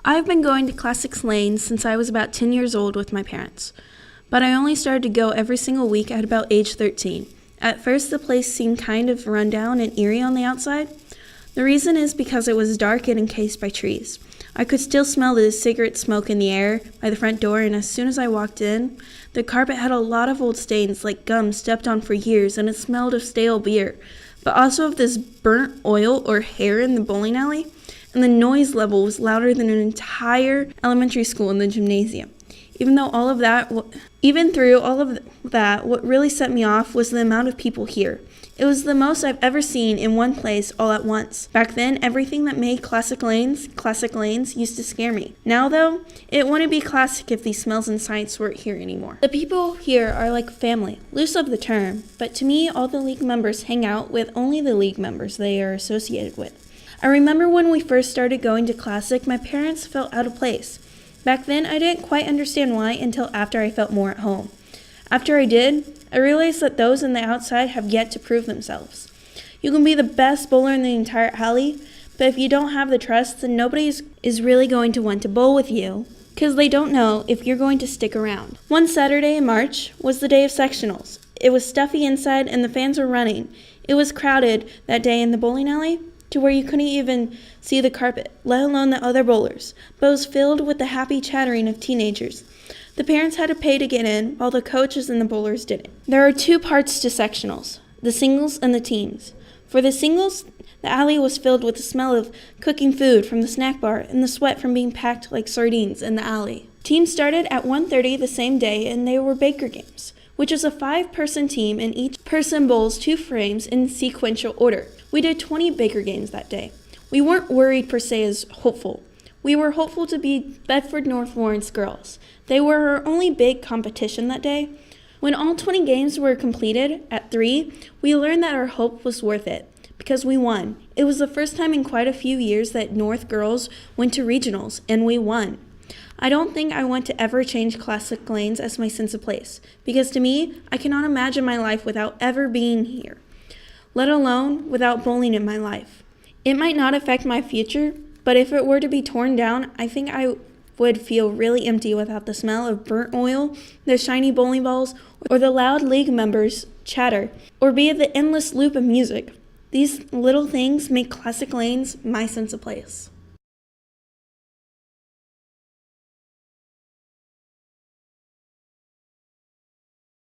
I've been going to Classics Lanes since I was about 10 years old with my parents, but I only started to go every single week at about age 13. At first, the place seemed kind of run down and eerie on the outside. The reason is because it was dark and encased by trees. I could still smell the cigarette smoke in the air by the front door, and as soon as I walked in, the carpet had a lot of old stains like gum stepped on for years, and it smelled of stale beer, but also of this burnt oil or hair in the bowling alley, and the noise level was louder than an entire elementary school in the gymnasium. Even through all of that, what really set me off was the amount of people here. It was the most I've ever seen in one place all at once. Back then, everything that made classic lanes used to scare me. Now though, it wouldn't be classic if these smells and sights weren't here anymore. The people here are like family, loose of the term, but to me, all the league members hang out with only the league members they are associated with. I remember when we first started going to Classic, my parents felt out of place. Back then, I didn't quite understand why until after I felt more at home. After I did, I realized that those on the outside have yet to prove themselves. You can be the best bowler in the entire alley, but if you don't have the trust, then nobody is really going to want to bowl with you, because they don't know if you're going to stick around. One Saturday in March was the day of sectionals. It was stuffy inside and the fans were running. It was crowded that day in the bowling alley, to where you couldn't even see the carpet, let alone the other bowlers, but it was filled with the happy chattering of teenagers. The parents had to pay to get in, while the coaches and the bowlers didn't. There are two parts to sectionals, the singles and the teams. For the singles, the alley was filled with the smell of cooking food from the snack bar and the sweat from being packed like sardines in the alley. Teams started at 1:30 the same day, and they were Baker games, which is a 5-person team, and each person bowls 2 frames in sequential order. We did 20 Baker games that day. We weren't worried per se as hopeful. We were hopeful to be Bedford North Lawrence girls. They were our only big competition that day. When all 20 games were completed at 3, we learned that our hope was worth it, because we won. It was the first time in quite a few years that North girls went to regionals, and we won. I don't think I want to ever change Classic Lanes as my sense of place, because to me, I cannot imagine my life without ever being here, let alone without bowling in my life. It might not affect my future, but if it were to be torn down, I think I would feel really empty without the smell of burnt oil, the shiny bowling balls, or the loud league members' chatter, or be it the endless loop of music. These little things make Classic Lanes my sense of place.